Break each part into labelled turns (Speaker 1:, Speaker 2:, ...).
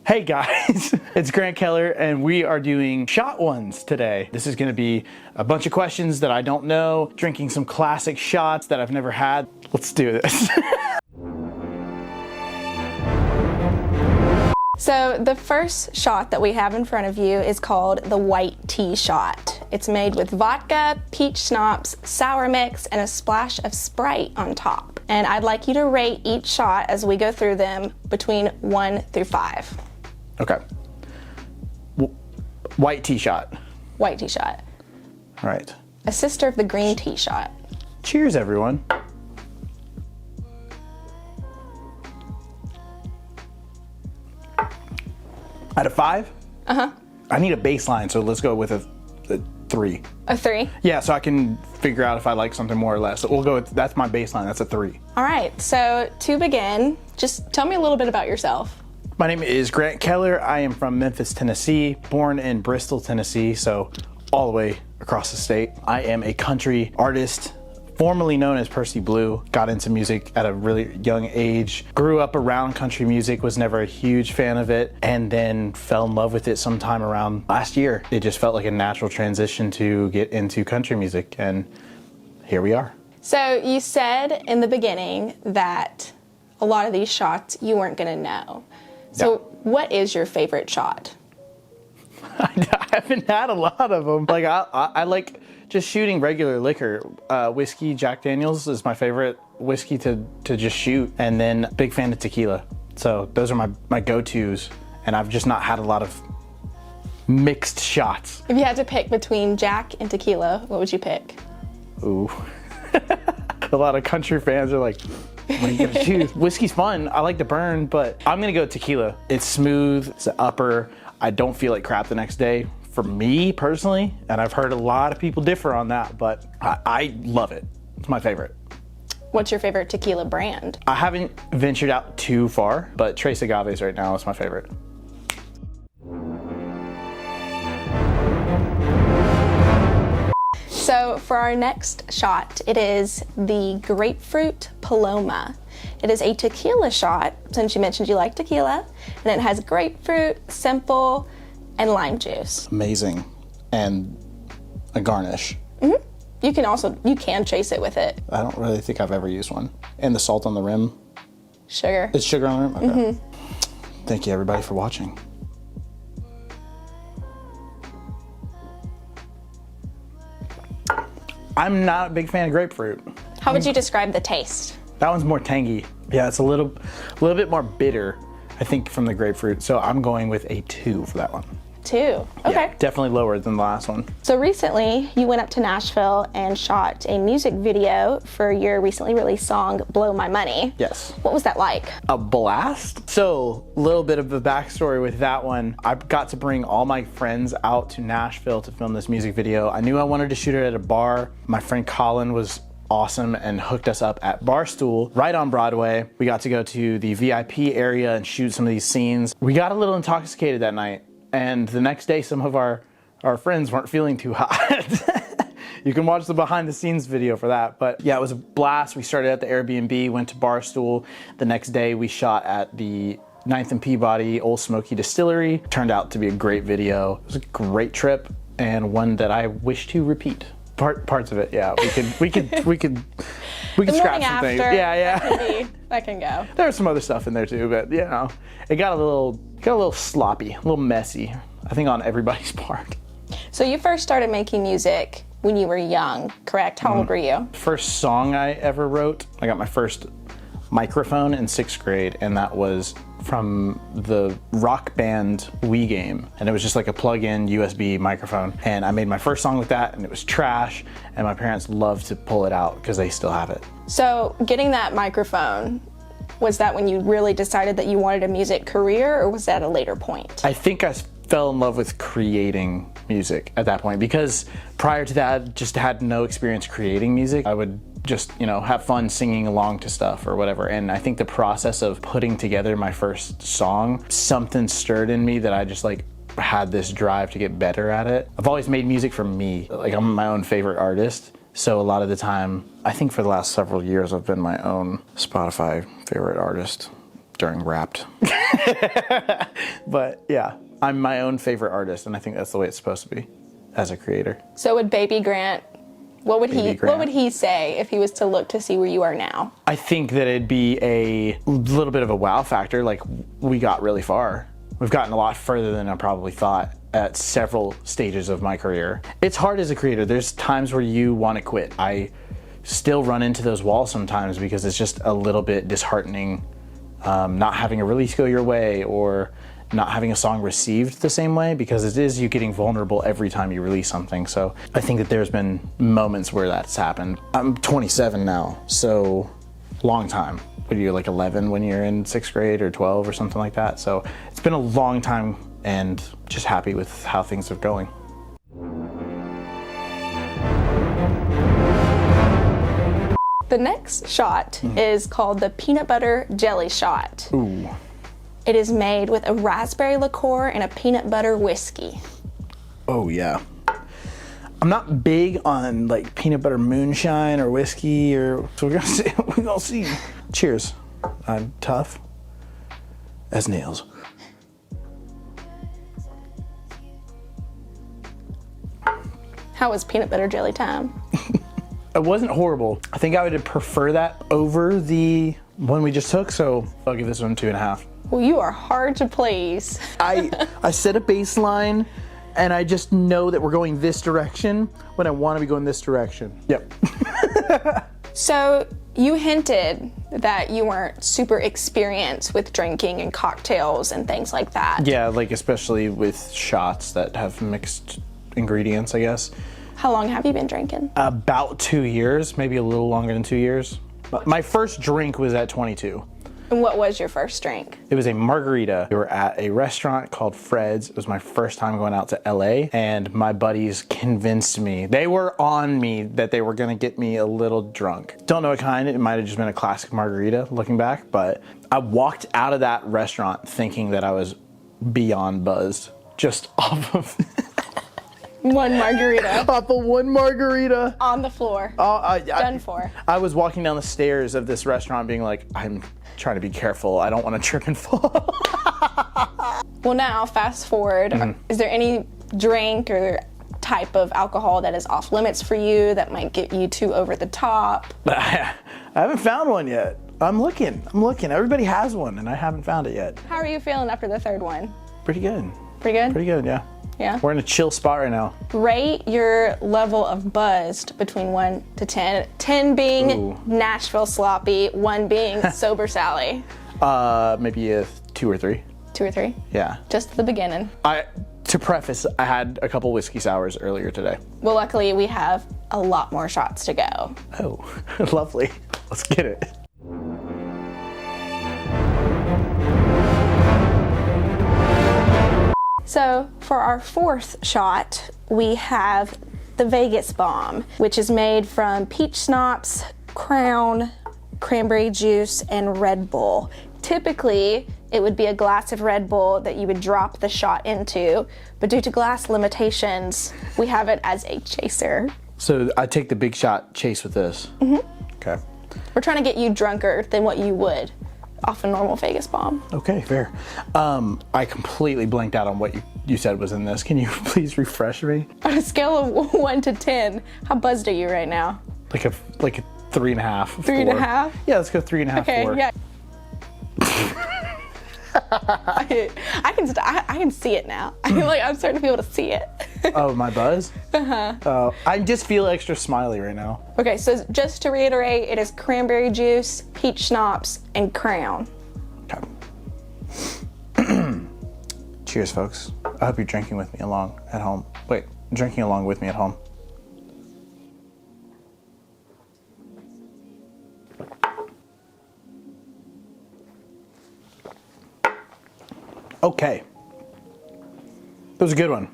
Speaker 1: Hey guys, it's Grant Keller and we are doing shot ones today. This is gonna be a bunch of questions that I don't know, drinking some classic shots that I've never had. Let's do this.
Speaker 2: So the first shot that we have in front of you is called the white tea shot. It's made with vodka, peach schnapps, sour mix, and a splash of Sprite on top. And I'd like you to rate each shot as we go through them between 1 through 5.
Speaker 1: Okay. White tea shot.
Speaker 2: White tea shot.
Speaker 1: All right.
Speaker 2: A sister of the green tea shot.
Speaker 1: Cheers, everyone. Out of 5?
Speaker 2: Uh-huh.
Speaker 1: I need a baseline, so let's go with a 3.
Speaker 2: A 3?
Speaker 1: Yeah, so I can figure out if I like something more or less. So we'll go with, that's my baseline, that's a 3.
Speaker 2: All right, so to begin, just tell me a little bit about yourself.
Speaker 1: My name is Grant Keller. I am from Memphis, Tennessee, born in Bristol, Tennessee, so all the way across the state. I am a country artist, formerly known as Percy Blue. Got into music at a really young age. Grew up around country music, was never a huge fan of it, and then fell in love with it sometime around last year. It just felt like a natural transition to get into country music, and here we are.
Speaker 2: So you said in the beginning that a lot of these shots you weren't gonna know. So what is your favorite shot?
Speaker 1: I haven't had a lot of them. Like I like just shooting regular liquor. Whiskey, Jack Daniels is my favorite whiskey to just shoot. And then big fan of tequila. So those are my go-tos. And I've just not had a lot of mixed shots.
Speaker 2: If you had to pick between Jack and tequila, what would you pick?
Speaker 1: Ooh. A lot of country fans are like, what are you gonna choose? Whiskey's fun, I like to burn, but I'm gonna go tequila. It's smooth, it's an upper. I don't feel like crap the next day, for me personally, and I've heard a lot of people differ on that, but I love it. It's my favorite.
Speaker 2: What's your favorite tequila brand?
Speaker 1: I haven't ventured out too far, but Tres Agaves right now is my favorite.
Speaker 2: So for our next shot, it is the Grapefruit Paloma. It is a tequila shot, since you mentioned you like tequila, and it has grapefruit, simple, and lime juice.
Speaker 1: Amazing. And a garnish.
Speaker 2: Mm-hmm. You can chase it with it.
Speaker 1: I don't really think I've ever used one. And the salt on the rim.
Speaker 2: Sugar.
Speaker 1: It's sugar on the rim? Okay. Mm-hmm. Thank you everybody for watching. I'm not a big fan of grapefruit.
Speaker 2: How would you describe the taste?
Speaker 1: That one's more tangy. Yeah, it's a little bit more bitter, I think, from the grapefruit. So I'm going with a 2 for that one.
Speaker 2: 2, okay.
Speaker 1: Yeah, definitely lower than the last one.
Speaker 2: So recently, you went up to Nashville and shot a music video for your recently released song, Blow My Money.
Speaker 1: Yes.
Speaker 2: What was that like?
Speaker 1: A blast. So a little bit of the backstory with that one. I got to bring all my friends out to Nashville to film this music video. I knew I wanted to shoot it at a bar. My friend Colin was awesome and hooked us up at Barstool right on Broadway. We got to go to the VIP area and shoot some of these scenes. We got a little intoxicated that night, and the next day some of our friends weren't feeling too hot. You can watch the behind the scenes video for that. But yeah, it was a blast. We started at the Airbnb, went to Barstool. The next day we shot at the 9th and Peabody Old Smoky Distillery. Turned out to be a great video. It was a great trip and one that I wish to repeat. Parts of it, yeah. We could scrap some things. Yeah.
Speaker 2: That can go.
Speaker 1: There was some other stuff in there too, but you know, it got a little sloppy, a little messy, I think, on everybody's part.
Speaker 2: So you first started making music when you were young, correct? How old were you?
Speaker 1: First song I ever wrote, I got my first microphone in 6th grade, and that was from the Rock Band Wii game, and it was just like a plug-in USB microphone, and I made my first song with that, and it was trash, and my parents loved to pull it out because they still have it.
Speaker 2: So getting that microphone, was that when you really decided that you wanted a music career, or was that a later point?
Speaker 1: I think I fell in love with creating music at that point, because prior to that, I just had no experience creating music. I would just, you know, have fun singing along to stuff or whatever. And I think the process of putting together my first song, something stirred in me that I just like had this drive to get better at it. I've always made music for me. Like, I'm my own favorite artist. So a lot of the time, I think for the last several years, I've been my own Spotify favorite artist. during Wrapped. But yeah, I'm my own favorite artist, and I think that's the way it's supposed to be as a creator.
Speaker 2: So would Baby Grant, what would he say if he was to look to see where you are now?
Speaker 1: I think that it'd be a little bit of a wow factor. Like, we got really far. We've gotten a lot further than I probably thought at several stages of my career. It's hard as a creator. There's times where you want to quit. I still run into those walls sometimes because it's just a little bit disheartening not having a release go your way, or not having a song received the same way, because it is you getting vulnerable every time you release something. So I think that there's been moments where that's happened. I'm 27 now, so long time. What are you, like 11 when you're in 6th grade, or 12 or something like that? So it's been a long time, and just happy with how things are going.
Speaker 2: The next shot is called the peanut butter jelly shot.
Speaker 1: Ooh.
Speaker 2: It is made with a raspberry liqueur and a peanut butter whiskey.
Speaker 1: Oh yeah. I'm not big on like peanut butter moonshine or whiskey, or so we're gonna see. Cheers. I'm tough as nails.
Speaker 2: How was peanut butter jelly time?
Speaker 1: It wasn't horrible. I think I would prefer that over the one we just took, so I'll give this one 2.5.
Speaker 2: Well, you are hard to please.
Speaker 1: I set a baseline, and I just know that we're going this direction when I want to be going this direction. Yep.
Speaker 2: So you hinted that you weren't super experienced with drinking and cocktails and things like that.
Speaker 1: Yeah, like especially with shots that have mixed ingredients, I guess.
Speaker 2: How long have you been drinking?
Speaker 1: About 2 years, maybe a little longer than 2 years. My first drink was at 22.
Speaker 2: And what was your first drink?
Speaker 1: It was a margarita. We were at a restaurant called Fred's. It was my first time going out to LA, and my buddies convinced me. They were on me that they were gonna get me a little drunk. Don't know what kind. It might have just been a classic margarita looking back, but I walked out of that restaurant thinking that I was beyond buzzed just off of
Speaker 2: One margarita.
Speaker 1: off of one margarita.
Speaker 2: On the floor. Done for.
Speaker 1: I was walking down the stairs of this restaurant being like, I'm trying to be careful. I don't want to trip and fall.
Speaker 2: Well, now, fast forward. Is there any drink or type of alcohol that is off limits for you that might get you too over the top?
Speaker 1: I haven't found one yet. I'm looking. Everybody has one, and I haven't found it yet.
Speaker 2: How are you feeling after the third one?
Speaker 1: Pretty good.
Speaker 2: Pretty good?
Speaker 1: Pretty good, yeah.
Speaker 2: Yeah?
Speaker 1: We're in a chill spot right now.
Speaker 2: Rate your level of buzzed between 1 to 10. 10 being
Speaker 1: Ooh.
Speaker 2: Nashville sloppy, 1 being sober Sally.
Speaker 1: Maybe a 2 or 3.
Speaker 2: 2 or 3?
Speaker 1: Yeah.
Speaker 2: Just the beginning.
Speaker 1: To preface, I had a couple whiskey sours earlier today.
Speaker 2: Well, luckily we have a lot more shots to go.
Speaker 1: Oh, lovely. Let's get it.
Speaker 2: So for our fourth shot, we have the Vegas Bomb, which is made from peach schnapps, Crown, cranberry juice, and Red Bull. Typically, it would be a glass of Red Bull that you would drop the shot into, but due to glass limitations, we have it as a chaser.
Speaker 1: So I take the big shot chase with this. Okay.
Speaker 2: We're trying to get you drunker than what you would off a normal Vegas Bomb.
Speaker 1: Okay, fair. I completely blanked out on what you said was in this. Can you please refresh me?
Speaker 2: On a scale of 1 to 10, how buzzed are you right now?
Speaker 1: Like a 3.5.
Speaker 2: 3.5?
Speaker 1: Yeah, let's go 3.5.
Speaker 2: Okay,
Speaker 1: 4.
Speaker 2: yeah. I can see it now. I'm starting to be able to see it.
Speaker 1: Oh, my buzz? Oh, I just feel extra smiley right now.
Speaker 2: Okay, so just to reiterate, it is cranberry juice, peach schnapps, and Crown.
Speaker 1: Okay. Cheers, folks. I hope you're drinking with me along at home. Wait, drinking along with me at home. Okay. That was a good one.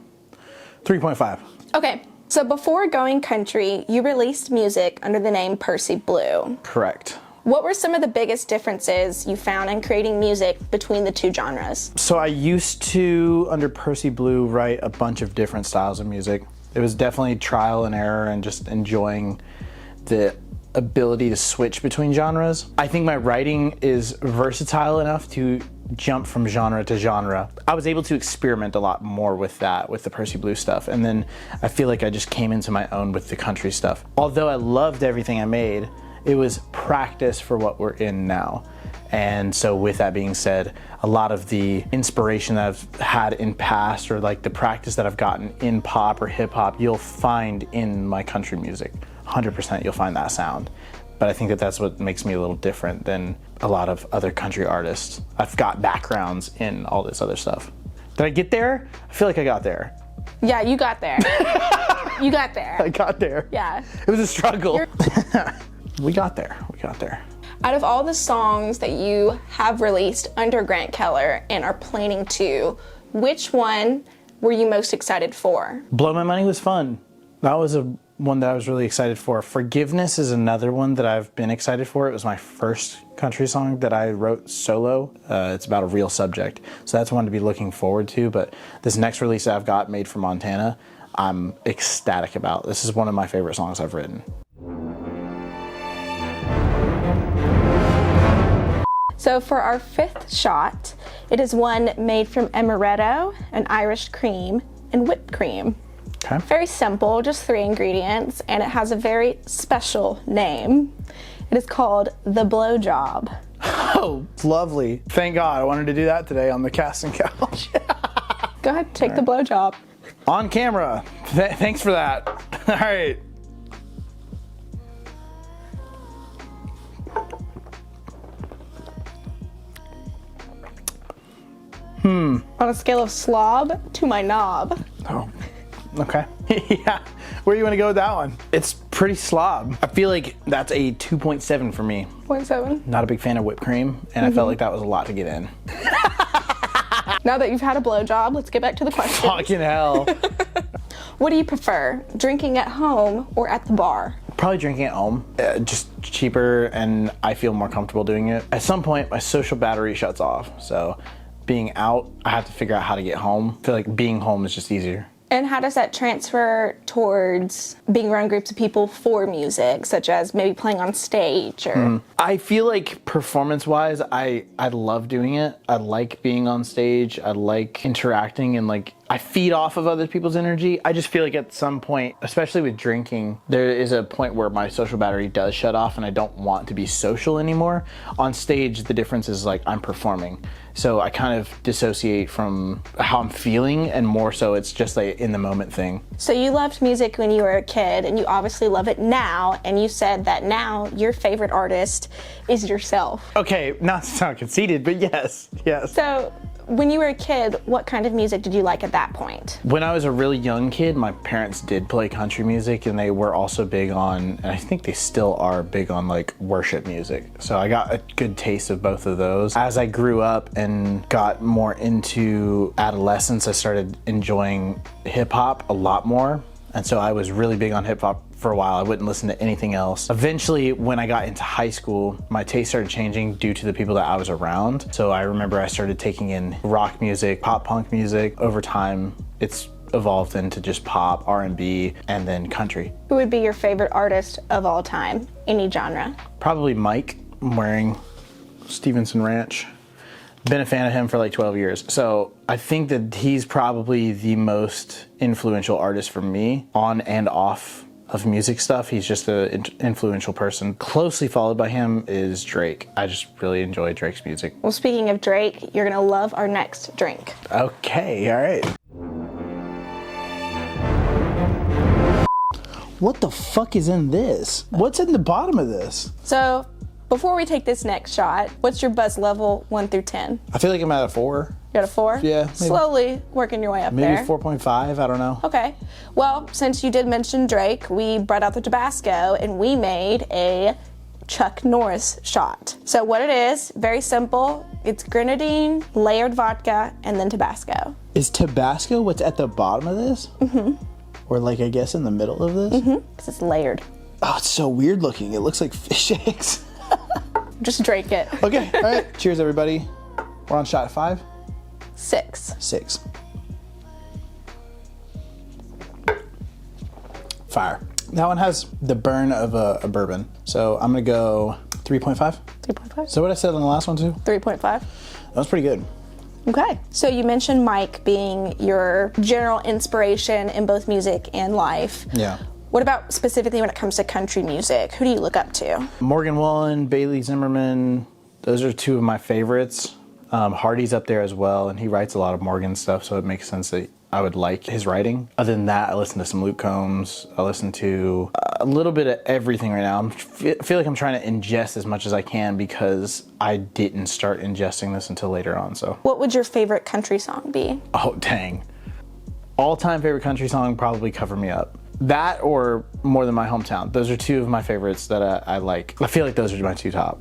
Speaker 1: 3.5.
Speaker 2: Okay, so before going country, you released music under the name Percy Blue.
Speaker 1: Correct.
Speaker 2: What were some of the biggest differences you found in creating music between the two genres?
Speaker 1: So I used to, under Percy Blue, write a bunch of different styles of music. It was definitely trial and error and just enjoying the ability to switch between genres. I think my writing is versatile enough to jump from genre to genre. I was able to experiment a lot more with that, with the Percy Blue stuff, and then I feel like I just came into my own with the country stuff. Although I loved everything I made, it was practice for what we're in now. And so with that being said, a lot of the inspiration that I've had in past, or like the practice that I've gotten in pop or hip hop, you'll find in my country music. 100% you'll find that sound. But I think that that's what makes me a little different than a lot of other country artists. I've got backgrounds in all this other stuff. Did I get there? I feel like I got there.
Speaker 2: Yeah, you got there. You got there.
Speaker 1: I got there.
Speaker 2: Yeah.
Speaker 1: It was a struggle. We got there. We got there.
Speaker 2: Out of all the songs that you have released under Grant Keller and are planning to, which one were you most excited for?
Speaker 1: Blow My Money was fun. That was one that I was really excited for. Forgiveness is another one that I've been excited for. It was my first country song that I wrote solo. It's about a real subject. So that's one to be looking forward to. But this next release that I've got, Made for Montana, I'm ecstatic about. This is one of my favorite songs I've written.
Speaker 2: So for our fifth shot, it is one made from amaretto, an Irish cream, and whipped cream.
Speaker 1: Okay.
Speaker 2: Very simple, just 3 ingredients, and it has a very special name. It is called the Blowjob.
Speaker 1: Oh, lovely. Thank God, I wanted to do that today on the casting couch.
Speaker 2: Go ahead, take the blowjob.
Speaker 1: On camera. Thanks for that. All right.
Speaker 2: On a scale of slob to my knob.
Speaker 1: Oh, okay. Yeah, where do you want to go with that one? It's pretty slob. I feel like that's a 2.7 for me.
Speaker 2: 0.7.
Speaker 1: Not a big fan of whipped cream, and I felt like that was a lot to get in.
Speaker 2: Now that you've had a blowjob, let's get back to the question.
Speaker 1: Fucking hell.
Speaker 2: What do you prefer, drinking at home or at the bar?
Speaker 1: Probably drinking at home. Just cheaper, and I feel more comfortable doing it. At some point, my social battery shuts off, so being out, I have to figure out how to get home. I feel like being home is just easier.
Speaker 2: And how does that transfer towards being around groups of people for music, such as maybe playing on stage or?
Speaker 1: I feel like performance-wise, I love doing it. I like being on stage. I like interacting, and like I feed off of other people's energy. I just feel like at some point, especially with drinking, there is a point where my social battery does shut off and I don't want to be social anymore. On stage, the difference is like I'm performing. So I kind of dissociate from how I'm feeling, and more so it's just like in the moment thing.
Speaker 2: So you loved music when you were a kid, and you obviously love it now, and you said that now your favorite artist is yourself.
Speaker 1: Okay, not to sound conceited, but yes.
Speaker 2: So when you were a kid, what kind of music did you like at that point?
Speaker 1: When I was a really young kid, my parents did play country music, and they were also big on, and I think they still are big on like worship music. So I got a good taste of both of those. As I grew up and got more into adolescence, I started enjoying hip hop a lot more. And so I was really big on hip hop for a while. I wouldn't listen to anything else. Eventually, when I got into high school, my taste started changing due to the people that I was around. So I remember I started taking in rock music, pop punk music. Over time, it's evolved into just pop, R&B, and then country.
Speaker 2: Who would be your favorite artist of all time, any genre?
Speaker 1: Probably Mike. I'm wearing Stevenson Ranch. Been a fan of him for like 12 years. So I think that he's probably the most influential artist for me on and off of music stuff. He's just an influential person. Closely followed by him is Drake. I just really enjoy Drake's music.
Speaker 2: Well, speaking of Drake, you're gonna love our next drink.
Speaker 1: Okay, all right. What the fuck is in this? What's in the bottom of this?
Speaker 2: So, before we take this next shot, what's your buzz level 1 through 10?
Speaker 1: I feel like I'm at a 4.
Speaker 2: You're at a 4?
Speaker 1: Yeah. Maybe,
Speaker 2: slowly working your way up
Speaker 1: maybe
Speaker 2: there.
Speaker 1: 4.5, I don't know.
Speaker 2: Okay. Well, since you did mention Drake, we brought out the Tabasco and we made a Chuck Norris shot. So what it is, very simple. It's grenadine, layered vodka, and then Tabasco.
Speaker 1: Is Tabasco what's at the bottom of this? Mm-hmm. Or like, I guess in the middle of this?
Speaker 2: Mm-hmm, because it's layered.
Speaker 1: Oh, it's so weird looking. It looks like fish eggs.
Speaker 2: Just drink it.
Speaker 1: Okay, all right. Cheers, everybody. We're on shot 5?
Speaker 2: 6.
Speaker 1: 6. Fire. That one has the burn of a bourbon. So I'm gonna go 3.5.
Speaker 2: 3.5.
Speaker 1: So what I said on the last one too?
Speaker 2: 3.5.
Speaker 1: That was pretty good.
Speaker 2: Okay. So you mentioned Mike being your general inspiration in both music and life.
Speaker 1: Yeah.
Speaker 2: What about specifically when it comes to country music? Who do you look up to?
Speaker 1: Morgan Wallen, Bailey Zimmerman, those are two of my favorites. Hardy's up there as well, and he writes a lot of Morgan stuff, so it makes sense that I would like his writing. Other than that, I listen to some Luke Combs. I listen to a little bit of everything right now. I feel like I'm trying to ingest as much as I can because I didn't start ingesting this until later on. So,
Speaker 2: What would your favorite country song be?
Speaker 1: oh dang, all-time favorite country song probably "Cover Me Up." That or "More Than My Hometown." Those are two of my favorites that I like. I feel like those are my two top.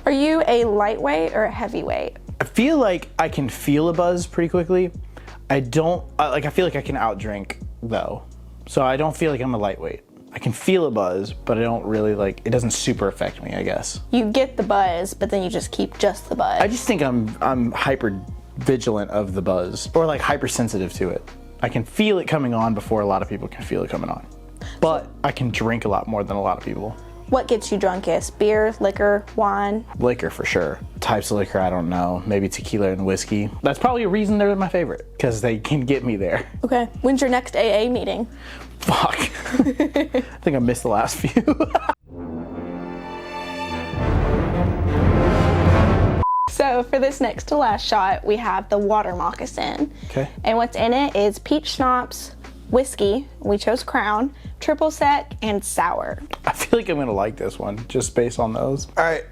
Speaker 2: Are you a lightweight or a heavyweight?
Speaker 1: I feel like I can feel a buzz pretty quickly. I feel like I can outdrink though. So I don't feel like I'm a lightweight. I can feel a buzz, but I don't really it doesn't super affect me, I guess.
Speaker 2: You get the buzz, but then you just keep just the buzz.
Speaker 1: I just think I'm hyper vigilant of the buzz, or like hypersensitive to it. I can feel it coming on before a lot of people can feel it coming on. But I can drink a lot more than a lot of people.
Speaker 2: What gets you drunkest? Beer, liquor, wine?
Speaker 1: Liquor for sure. Types of liquor, I don't know. Maybe tequila and whiskey. That's probably a reason they're my favorite, because they can get me there.
Speaker 2: Okay. When's your next AA meeting?
Speaker 1: Fuck. I think I missed the last few.
Speaker 2: So for this next to last shot, we have the water moccasin.
Speaker 1: Okay.
Speaker 2: And what's in it is peach schnapps, whiskey, we chose Crown, triple sec, and sour.
Speaker 1: I feel like I'm gonna like this one, just based on those. All right.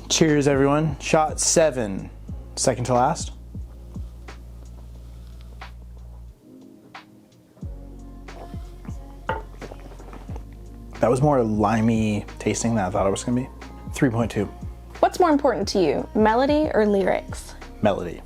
Speaker 1: Cheers, everyone. Shot 7, second to last. That was more limey tasting than I thought it was gonna be. 3.2.
Speaker 2: What's more important to you, melody or lyrics?
Speaker 1: Melody.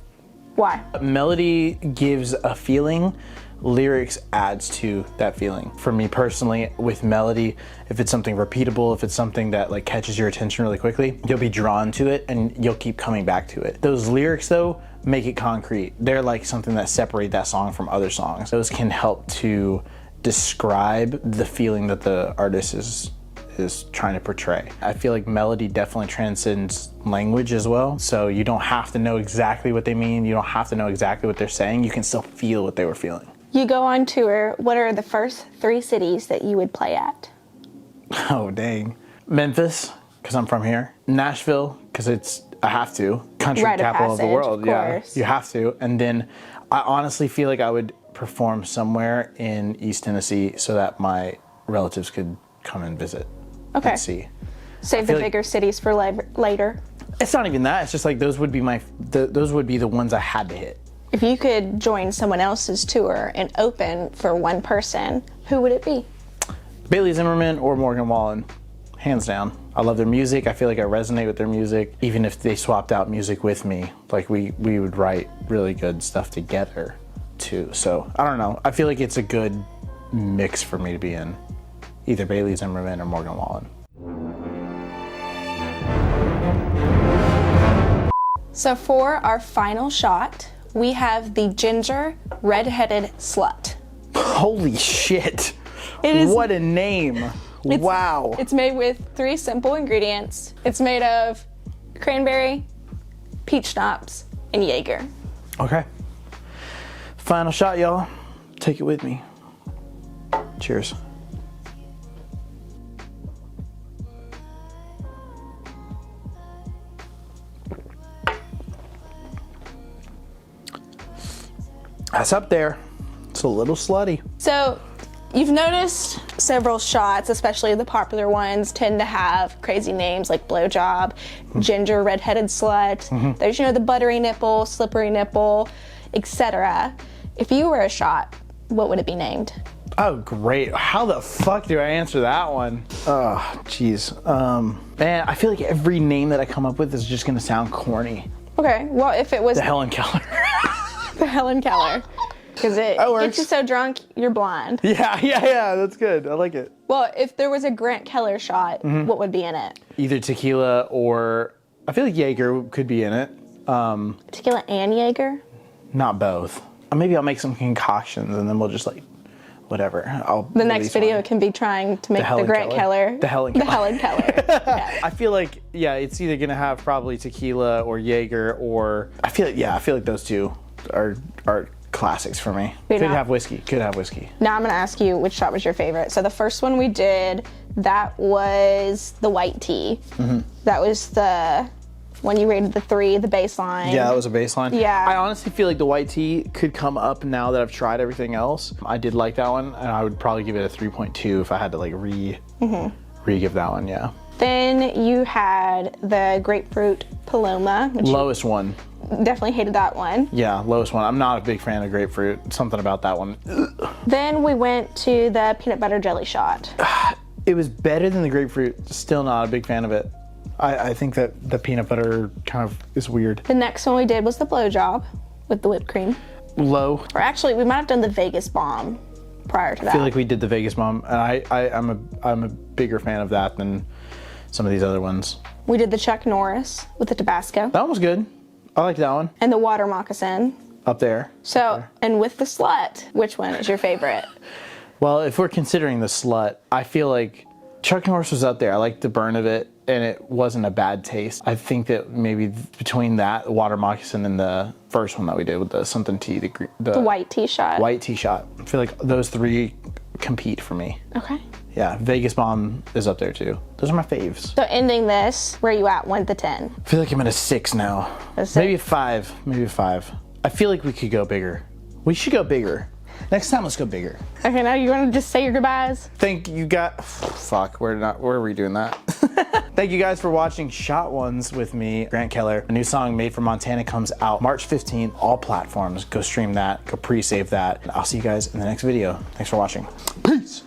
Speaker 2: Why?
Speaker 1: Melody gives a feeling, lyrics adds to that feeling. For me personally, with melody, if it's something repeatable, if it's something that like catches your attention really quickly, you'll be drawn to it and you'll keep coming back to it. Those lyrics though, make it concrete. They're like something that separate that song from other songs. Those can help to describe the feeling that the artist is trying to portray. I feel like melody definitely transcends language as well. So you don't have to know exactly what they mean. You don't have to know exactly what they're saying. You can still feel what they were feeling.
Speaker 2: You go on tour, what are the first 3 cities that you would play at?
Speaker 1: Oh, dang. Memphis, because I'm from here. Nashville, because I have to. Country
Speaker 2: Rite of
Speaker 1: capital of the
Speaker 2: passage,
Speaker 1: world.
Speaker 2: of
Speaker 1: Yeah,
Speaker 2: course.
Speaker 1: you have to. And then I honestly feel like I would perform somewhere in East Tennessee so that my relatives could come and visit.
Speaker 2: Okay.
Speaker 1: And see.
Speaker 2: Save the
Speaker 1: feel like-
Speaker 2: bigger cities for later.
Speaker 1: It's not even that. It's just like those would be those would be the ones I had to hit.
Speaker 2: If you could join someone else's tour and open for one person, who would it be?
Speaker 1: Bailey Zimmerman or Morgan Wallen, hands down. I love their music. I feel like I resonate with their music. Even if they swapped out music with me, like we would write really good stuff together too. So I don't know. I feel like it's a good mix for me to be in. Either Bailey Zimmerman or Morgan Wallen.
Speaker 2: So for our final shot, we have the ginger redheaded slut.
Speaker 1: Holy shit.
Speaker 2: It is-
Speaker 1: What a name. Wow.
Speaker 2: It's made with 3 simple ingredients. It's made of cranberry, peach schnapps, and Jaeger.
Speaker 1: Okay. Final shot, y'all. Take it with me. Cheers. That's up there. It's a little slutty.
Speaker 2: So you've noticed several shots, especially the popular ones, tend to have crazy names like Blowjob, ginger redheaded slut. There's, the buttery nipple, slippery nipple, etc. If you were a shot, what would it be named?
Speaker 1: Oh, great. How the fuck do I answer that one? Oh, jeez. Man, I feel like every name that I come up with is just gonna sound corny.
Speaker 2: Okay, well, if it was
Speaker 1: The Helen Keller.
Speaker 2: the Helen Keller, because it
Speaker 1: That works.
Speaker 2: gets you so drunk, you're blind.
Speaker 1: Yeah, that's good. I like it.
Speaker 2: Well, if there was a Grant Keller shot, what would be in it?
Speaker 1: Either tequila or, I feel like Jaeger could be in it.
Speaker 2: Tequila and Jaeger?
Speaker 1: Not both. Maybe I'll make some concoctions and then we'll just whatever. I'll
Speaker 2: The next
Speaker 1: release
Speaker 2: video
Speaker 1: one.
Speaker 2: can be trying to make the
Speaker 1: Helen
Speaker 2: Grant Keller.
Speaker 1: The Helen
Speaker 2: The
Speaker 1: Keller.
Speaker 2: Helen Keller. Yeah.
Speaker 1: I feel like, yeah, it's either gonna have probably tequila or Jaeger, or I feel like those two are classics for me.
Speaker 2: Could
Speaker 1: have whiskey. Could have whiskey.
Speaker 2: Now I'm gonna ask you which shot was your favorite. So the first one we did, that was the white tea. That was the one you rated the 3, the baseline.
Speaker 1: Yeah, that was a baseline.
Speaker 2: Yeah.
Speaker 1: I honestly feel like the white tea could come up now that I've tried everything else. I did like that one, and I would probably give it a 3.2 if I had to like re-give that one. Yeah.
Speaker 2: Then you had the grapefruit Paloma, which
Speaker 1: Lowest one.
Speaker 2: you definitely hated that one.
Speaker 1: Yeah, lowest one. I'm not a big fan of grapefruit. Something about that one.
Speaker 2: Then we went to the peanut butter jelly shot.
Speaker 1: It was better than the grapefruit. Still not a big fan of it. I think that the peanut butter kind of is weird.
Speaker 2: The next one we did was the blowjob with the whipped cream.
Speaker 1: Low.
Speaker 2: Or actually, we might have done the Vegas bomb prior to that.
Speaker 1: I feel like we did the Vegas Bomb, and I'm a bigger fan of that than some of these other ones.
Speaker 2: We did the Chuck Norris with the Tabasco
Speaker 1: That one was good. I liked that one.
Speaker 2: and the water moccasin.
Speaker 1: Up there.
Speaker 2: So, and with the Slut, which one is your favorite?
Speaker 1: Well, if we're considering the Slut, I feel like Chuck Norris was up there. I liked the burn of it, and it wasn't a bad taste. I think that maybe between that, the water moccasin, and the first one that we did with the something tea,
Speaker 2: The white tea shot.
Speaker 1: white tea shot. I feel like those 3 compete for me.
Speaker 2: Okay.
Speaker 1: Yeah, Vegas Bomb is up there too. Those are my faves.
Speaker 2: So ending this, where you at 1 to 10?
Speaker 1: I feel like I'm at a 6 now.
Speaker 2: A 6?
Speaker 1: Maybe a 5. Maybe a 5. I feel like we could go bigger. We should go bigger. Next time, let's go bigger.
Speaker 2: Okay, now you want to just say your goodbyes?
Speaker 1: Thank you guys. Fuck, where are we doing that? Thank you guys for watching Shot Ones with me, Grant Keller. A new song, Made for Montana, comes out March 15th, all platforms. Go stream that, go pre-save that. I'll see you guys in the next video. Thanks for watching. Peace.